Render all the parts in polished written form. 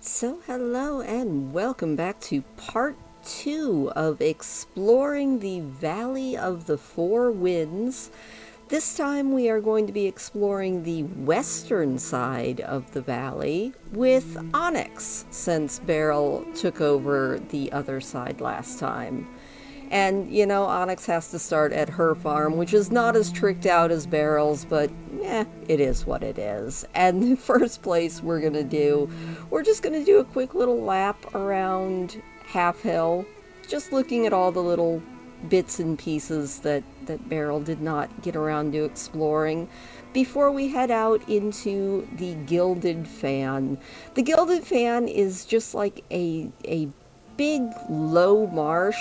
So hello and welcome back to part 2 of exploring the Valley of the Four Winds. This time we are going to be exploring the western side of the valley with Onyx, since Beryl took over the other side last time. And, Onyx has to start at her farm, which is not as tricked out as Beryl's, but it is what it is. And the first place we're just going to do a quick little lap around Half Hill, just looking at all the little bits and pieces that Beryl did not get around to exploring before we head out into the Gilded Fan. The Gilded Fan is just like a big low marsh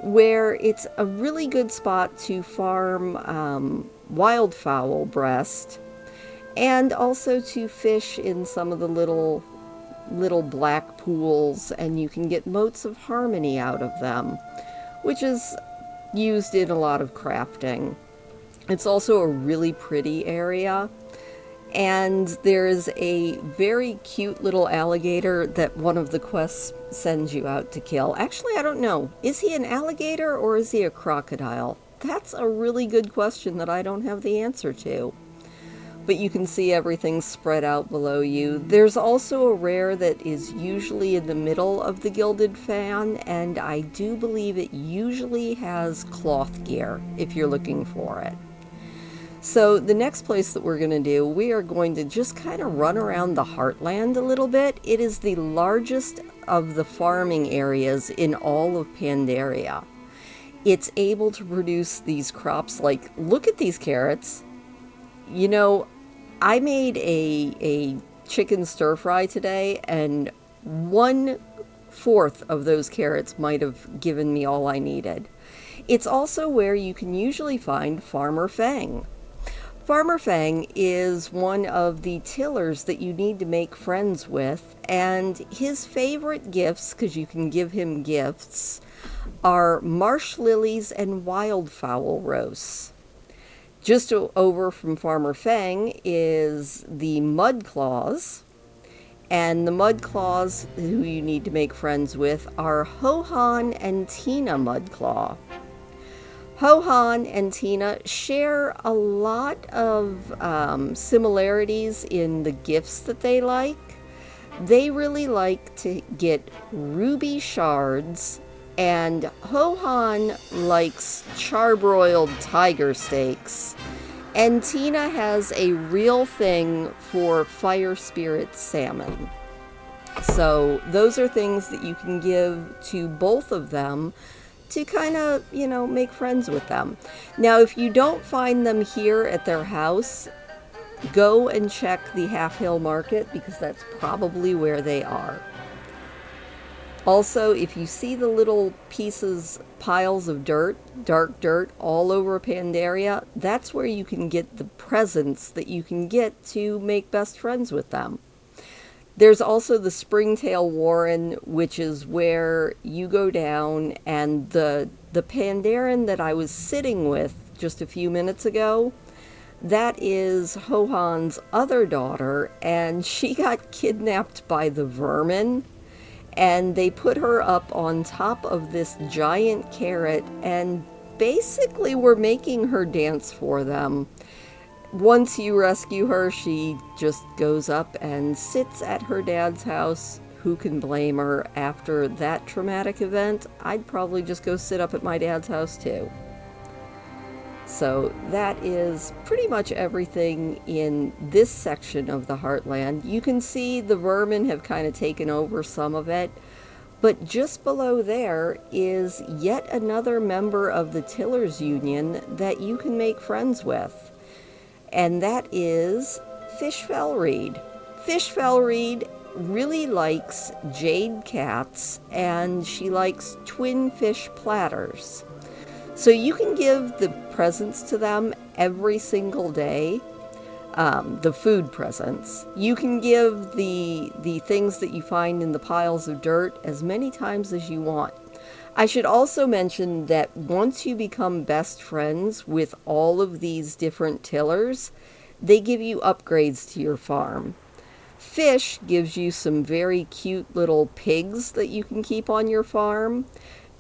where it's a really good spot to farm wildfowl breast and also to fish in some of the little black pools, and you can get motes of harmony out of them, which is used in a lot of crafting. It's also a really pretty area, and there's a very cute little alligator that one of the quests sends you out to kill. Actually, I don't know. Is he an alligator or is he a crocodile? That's a really good question that I don't have the answer to. But you can see everything spread out below you. There's also a rare that is usually in the middle of the Gilded Fan, and I do believe it usually has cloth gear if you're looking for it. So the next place that we're going to do, we are going to just kind of run around the Heartland a little bit. It is the largest of the farming areas in all of Pandaria. It's able to produce these crops like, look at these carrots. I made a chicken stir fry today, and 1/4 of those carrots might have given me all I needed. It's also where you can usually find Farmer Fang. Farmer Fang is one of the tillers that you need to make friends with, and his favorite gifts, because you can give him gifts, are marsh lilies and wildfowl roasts. Just over from Farmer Fang is the Mud Claws, and the Mud Claws who you need to make friends with are Hohan and Tina Mudclaw. Hohan and Tina share a lot of similarities in the gifts that they like. They really like to get ruby shards, and Hohan likes charbroiled tiger steaks, and Tina has a real thing for fire spirit salmon. So those are things that you can give to both of them to kind of, make friends with them. Now, if you don't find them here at their house, go and check the Half Hill Market, because that's probably where they are. Also, if you see the little piles of dirt, dark dirt, all over Pandaria, that's where you can get the presents that you can get to make best friends with them. There's also the Springtail Warren, which is where you go down, and the Pandaren that I was sitting with just a few minutes ago, that is Hohan's other daughter, and she got kidnapped by the vermin, and they put her up on top of this giant carrot and basically were making her dance for them. Once you rescue her, she just goes up and sits at her dad's house. Who can blame her? After that traumatic event, I'd probably just go sit up at my dad's house too. So that is pretty much everything in this section of the Heartland. You can see the vermin have kind of taken over some of it, but just below there is yet another member of the Tillers Union that you can make friends with. And that is Fishfelreed. Fishfelreed really likes jade cats, and she likes twin fish platters. So you can give the presents to them every single day, the food presents. You can give the things that you find in the piles of dirt as many times as you want. I should also mention that once you become best friends with all of these different tillers, they give you upgrades to your farm. Fish gives you some very cute little pigs that you can keep on your farm.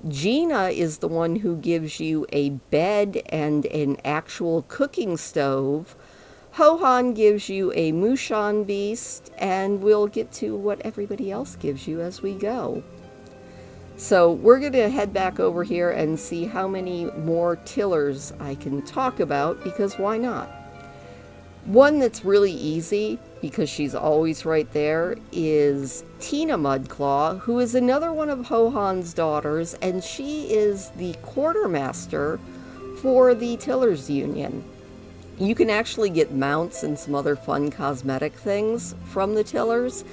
Gina is the one who gives you a bed and an actual cooking stove. Hohan gives you a Mushan beast, and we'll get to what everybody else gives you as we go. So we're going to head back over here and see how many more tillers I can talk about, because why not? One that's really easy, because she's always right there, is Tina Mudclaw, who is another one of Hohan's daughters, and she is the quartermaster for the Tillers Union. You can actually get mounts and some other fun cosmetic things from the Tillers,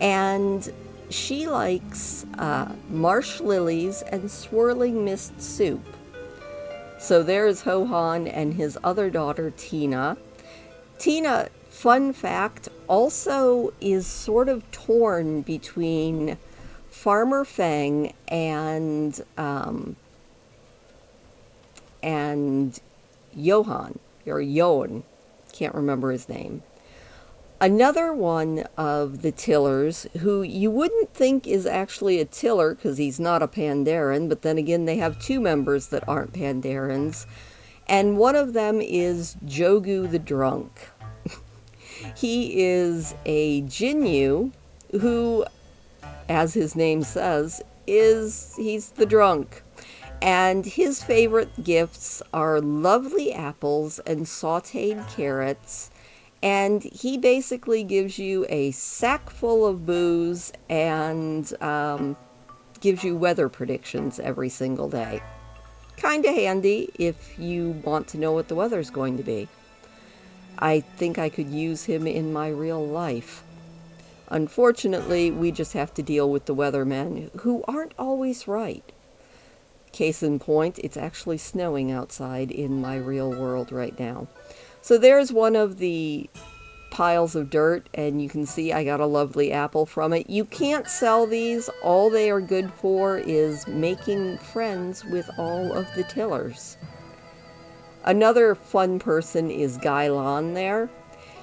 and she likes marsh lilies and swirling mist soup. So there's Hohan and his other daughter, Tina. Tina, fun fact, also is sort of torn between Farmer Feng and Johan, or Johan, can't remember his name. Another one of the Tillers, who you wouldn't think is actually a Tiller because he's not a Pandaren, but then again they have two members that aren't Pandarens, and one of them is Jogu the Drunk. He is a Jinyu who, as his name says, he's the drunk. And his favorite gifts are lovely apples and sauteed carrots. And he basically gives you a sack full of booze and gives you weather predictions every single day. Kind of handy if you want to know what the weather's going to be. I think I could use him in my real life. Unfortunately, we just have to deal with the weathermen who aren't always right. Case in point, it's actually snowing outside in my real world right now. So there's one of the piles of dirt, and you can see I got a lovely apple from it. You can't sell these. All they are good for is making friends with all of the Tillers. Another fun person is Gailon there.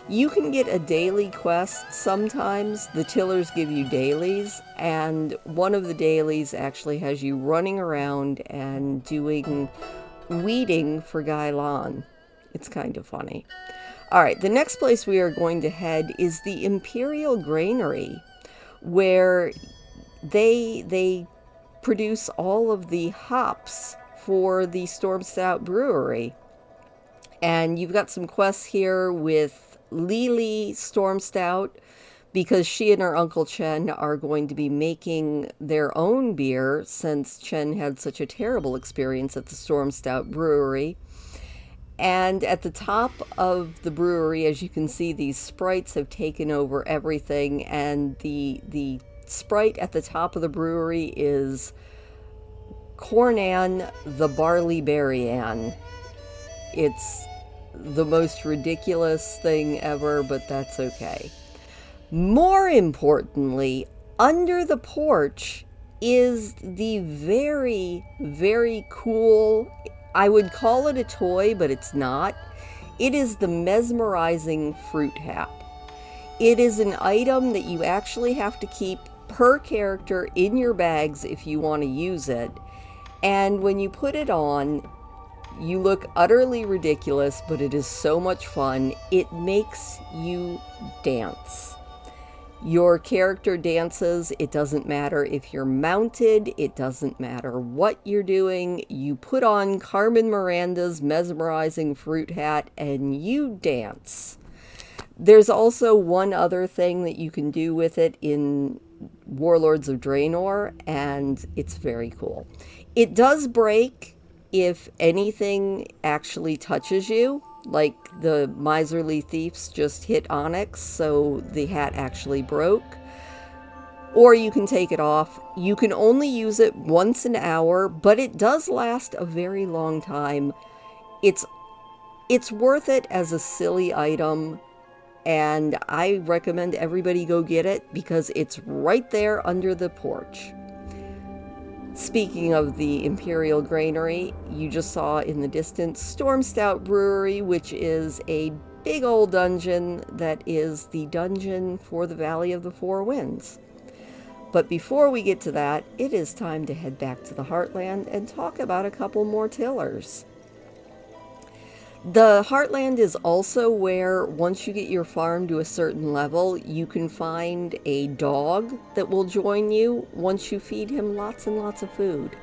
You can get a daily quest sometimes. The Tillers give you dailies, and one of the dailies actually has you running around and doing weeding for Gailon. It's kind of funny. Alright, the next place we are going to head is the Imperial Granary, where they produce all of the hops for the Storm Stout Brewery. And you've got some quests here with Lily Storm Stout, because she and her Uncle Chen are going to be making their own beer since Chen had such a terrible experience at the Storm Stout Brewery. And at the top of the brewery, as you can see, these sprites have taken over everything, and the sprite at the top of the brewery is Cornan the Barley Berryan. It's the most ridiculous thing ever, but that's okay. More importantly, under the porch is the very, very cool, I would call it a toy, but it's not. It is the mesmerizing fruit hat. It is an item that you actually have to keep per character in your bags if you want to use it. And when you put it on, you look utterly ridiculous, but it is so much fun. It makes you dance. Your character dances. It doesn't matter if you're mounted. It doesn't matter what you're doing. You put on Carmen Miranda's mesmerizing fruit hat and you dance. There's also one other thing that you can do with it in Warlords of Draenor, and it's very cool. It does break if anything actually touches you, like the miserly thieves just hit Onyx, so the hat actually broke. Or you can take it off. You can only use it once an hour, but it does last a very long time. It's worth it as a silly item, and I recommend everybody go get it because it's right there under the porch. Speaking of the Imperial Granary, you just saw in the distance Storm Stout Brewery, which is a big old dungeon that is the dungeon for the Valley of the Four Winds. But before we get to that, it is time to head back to the Heartland and talk about a couple more tillers. The Heartland is also where, once you get your farm to a certain level, you can find a dog that will join you once you feed him lots and lots of food.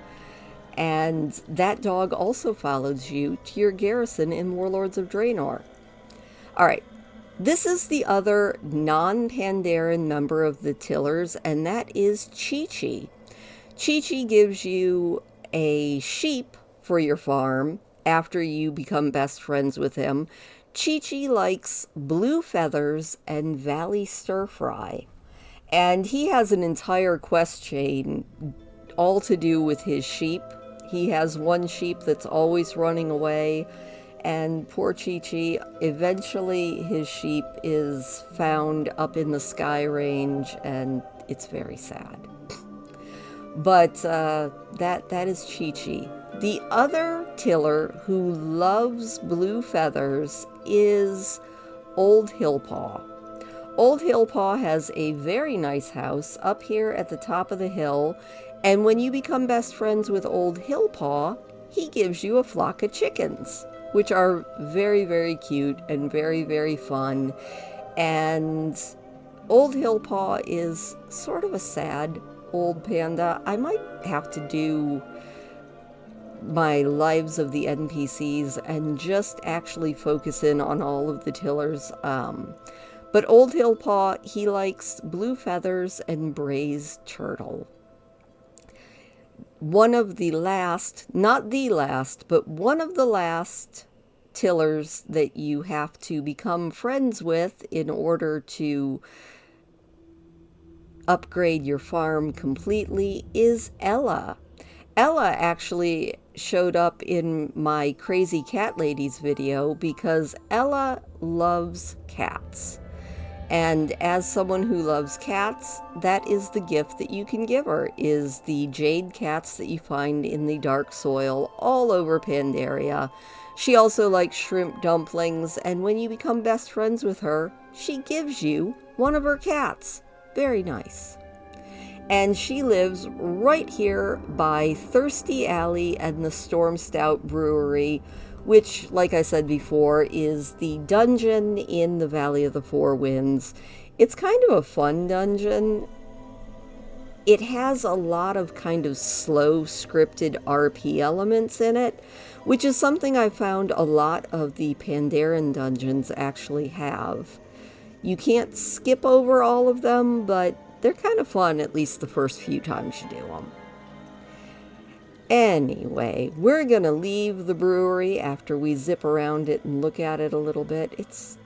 And that dog also follows you to your garrison in Warlords of Draenor. Alright, this is the other non-Pandaren member of the Tillers, and that is Chi-Chi. Chi-Chi gives you a sheep for your farm after you become best friends with him. Chi-Chi likes blue feathers and valley stir-fry. And he has an entire quest chain all to do with his sheep. He has one sheep that's always running away. And poor Chi-Chi, eventually his sheep is found up in the Sky Range, and it's very sad. But that is Chi-Chi. The other tiller who loves blue feathers is Old Hillpaw. Old Hillpaw has a very nice house up here at the top of the hill, and when you become best friends with Old Hillpaw, he gives you a flock of chickens, which are very, very cute and very, very fun. And Old Hillpaw is sort of a sad old panda. I might have to do my lives of the NPCs and just actually focus in on all of the tillers. But Old Hillpaw, he likes blue feathers and braised turtle. One of the last, not the last, but one of the last tillers that you have to become friends with in order to upgrade your farm completely is Ella. Ella actually showed up in my Crazy Cat Ladies video because Ella loves cats. And as someone who loves cats, that is the gift that you can give her, is the jade cats that you find in the dark soil all over Pandaria. She also likes shrimp dumplings, and when you become best friends with her, she gives you one of her cats. Very nice. And she lives right here by Thirsty Alley and the Storm Stout Brewery, which, like I said before, is the dungeon in the Valley of the Four Winds. It's kind of a fun dungeon. It has a lot of kind of slow scripted RP elements in it, which is something I found a lot of the Pandaren dungeons actually have. You can't skip over all of them, but they're kind of fun, at least the first few times you do them. Anyway, we're going to leave the brewery after we zip around it and look at it a little bit. It's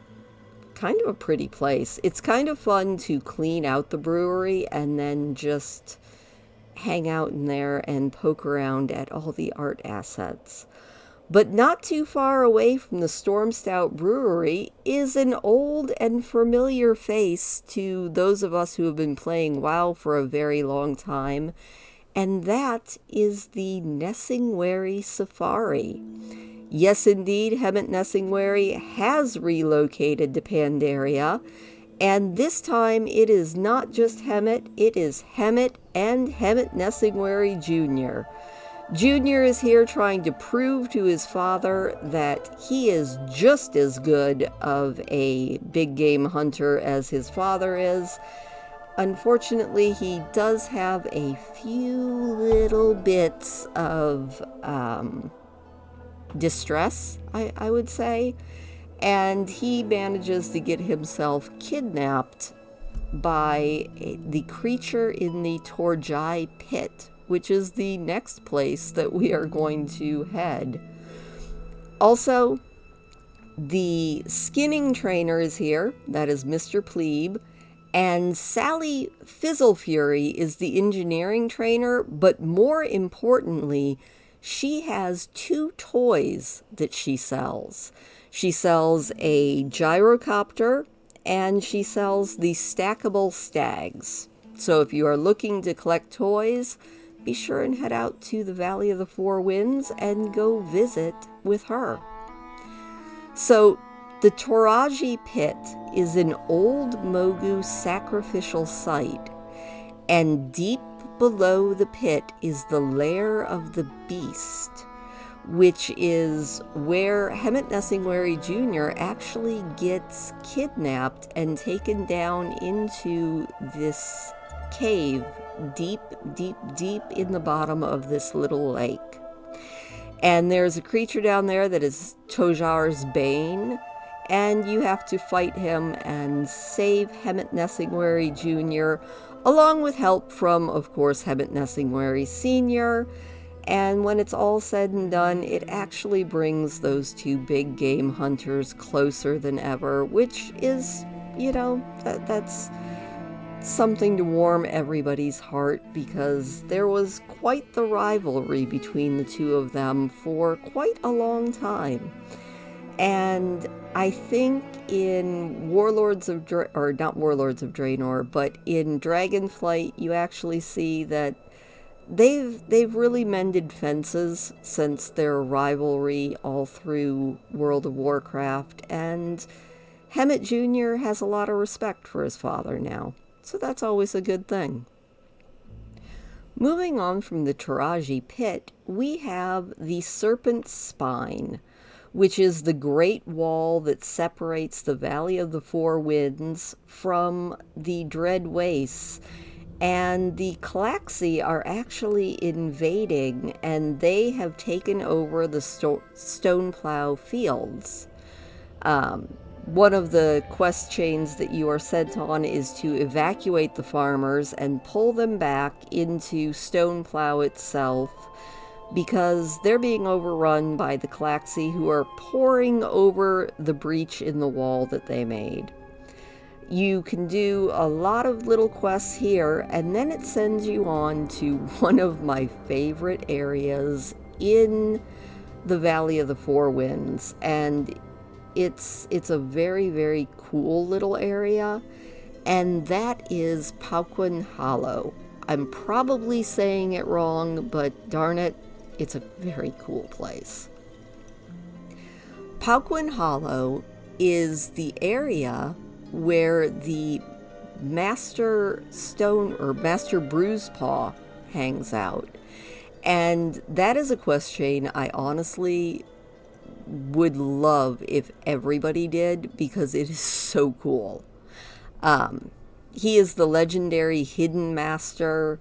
kind of a pretty place. It's kind of fun to clean out the brewery and then just hang out in there and poke around at all the art assets. But not too far away from the Storm Stout Brewery is an old and familiar face to those of us who have been playing WoW for a very long time. And that is the Nessingwary Safari. Yes, indeed, Hemet Nessingwary has relocated to Pandaria. And this time it is not just Hemet, it is Hemet and Hemet Nessingwary Jr. Jr. is here trying to prove to his father that he is just as good of a big game hunter as his father is. Unfortunately, he does have a few little bits of distress, I would say, and he manages to get himself kidnapped by the creature in the Torjai pit, which is the next place that we are going to head. Also, the skinning trainer is here, that is Mr. Plebe, and Sally Fizzlefury is the engineering trainer, but more importantly, she has 2 toys that she sells. She sells a gyrocopter, and she sells the stackable stags. So if you are looking to collect toys, be sure and head out to the Valley of the Four Winds and go visit with her. So The Toraji Pit is an old Mogu sacrificial site, and deep below the pit is the lair of the beast, which is where Hemet Nessingwary Jr. actually gets kidnapped and taken down into this cave deep, deep, deep in the bottom of this little lake. And there's a creature down there that is Tojar's Bane, and you have to fight him and save Hemet Nessingwary Jr., along with help from, of course, Hemet Nessingwary Sr., and when it's all said and done, it actually brings those two big game hunters closer than ever, which is, you know, that's something to warm everybody's heart, because there was quite the rivalry between the two of them for quite a long time. And I think in Warlords of or not Warlords of Draenor, but in Dragonflight, you actually see that they've really mended fences since their rivalry all through World of Warcraft, and Hemet Jr. has a lot of respect for his father now, so that's always a good thing. Moving on from the Toraji Pit, we have the Serpent's Spine, which is the great wall that separates the Valley of the Four Winds from the Dread Wastes. And the Calaxi are actually invading, and they have taken over the Stoneplow fields. One of the quest chains that you are sent on is to evacuate the farmers and pull them back into Stoneplow itself, because they're being overrun by the Calaxi, who are pouring over the breach in the wall that they made. You can do a lot of little quests here, and then it sends you on to one of my favorite areas in the Valley of the Four Winds, and it's a very, very cool little area, and that is Pauquin Hollow. I'm probably saying it wrong, but darn it, it's a very cool place. Pauquin Hollow is the area where the Master Stone or Master Bruisepaw hangs out. And that is a quest chain I honestly would love if everybody did, because it is so cool. He is the legendary Hidden Master,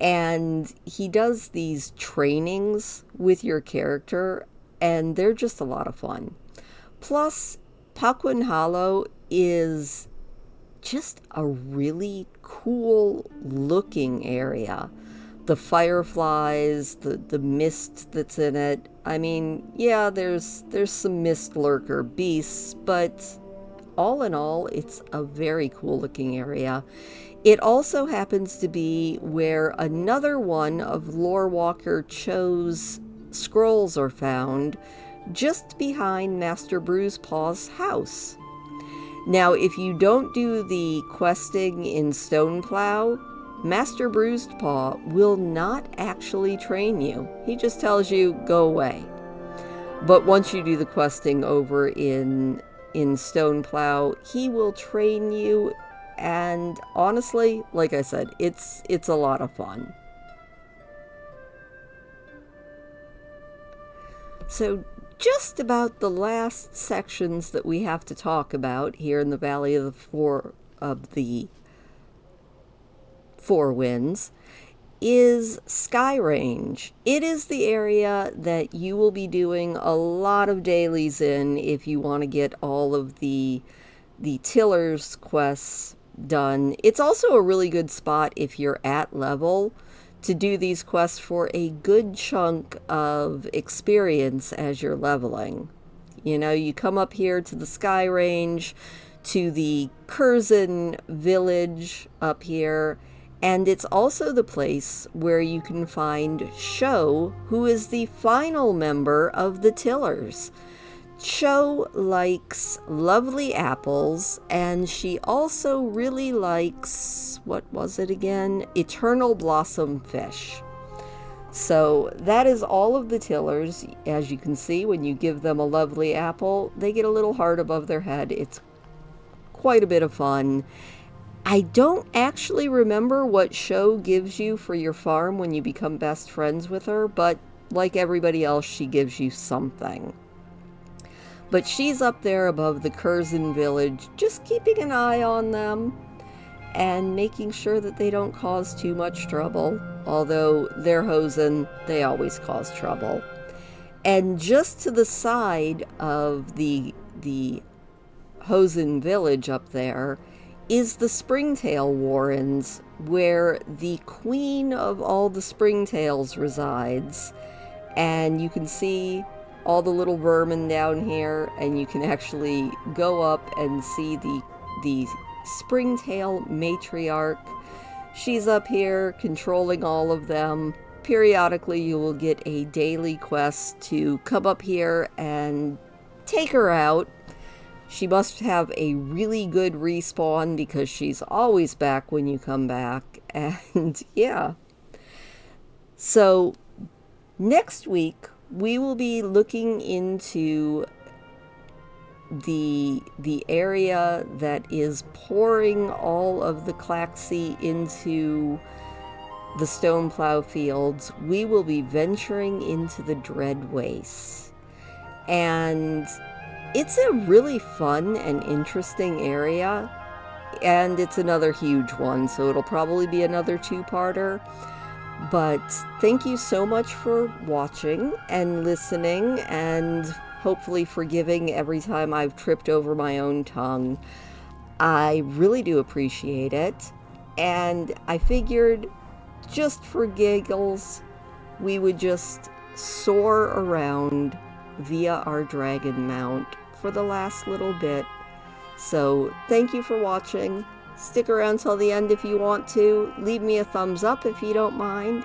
and he does these trainings with your character, and they're just a lot of fun. Plus, Pauquin Hollow is just a really cool looking area. The fireflies, the mist that's in it. I mean, yeah, there's some mist lurker beasts, but all in all, it's a very cool looking area. It also happens to be where another one of Lorewalker Cho's scrolls are found, just behind Master Bruisepaw's house. Now, if you don't do the questing in Stoneplow, Master Bruisepaw will not actually train you. He just tells you, go away. But once you do the questing over in Stoneplow, he will train you, and honestly, like I said, it's a lot of fun. So just about the last sections that we have to talk about here in the Valley of the Four Winds is Sky Range. It is the area that you will be doing a lot of dailies in if you want to get all of the Tillers quests done. It's also a really good spot if you're at level to do these quests for a good chunk of experience as you're leveling. You know, you come up here to the Sky Range, to the Curzon village up here, and it's also the place where you can find Cho, who is the final member of the Tillers. Cho likes lovely apples, and she also really likes, what was it again? Eternal blossom fish. So that is all of the tillers. As you can see, when you give them a lovely apple, they get a little heart above their head. It's quite a bit of fun. I don't actually remember what Show gives you for your farm when you become best friends with her, but like everybody else, she gives you something. But she's up there above the Curzon village, just keeping an eye on them and making sure that they don't cause too much trouble. Although they're Hosen, they always cause trouble. And just to the side of the Hosen village up there is the Springtail Warrens, where the queen of all the Springtails resides. And you can see all the little vermin down here, and you can actually go up and see the Springtail matriarch. She's up here controlling all of them. Periodically you will get a daily quest to come up here and take her out. She must have a really good respawn because she's always back when you come back. And yeah. So next week we will be looking into the area that is pouring all of the Claxi into the Stoneplow fields. We will be venturing into the Dread Wastes. And it's a really fun and interesting area. And it's another huge one, so it'll probably be another two-parter. But thank you so much for watching and listening, and hopefully forgiving every time I've tripped over my own tongue. I really do appreciate it, and I figured just for giggles we would just soar around via our dragon mount for the last little bit. So thank you for watching. Stick around till the end if you want to. Leave me a thumbs up if you don't mind.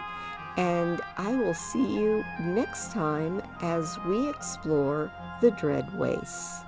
And I will see you next time as we explore the Dread Wastes.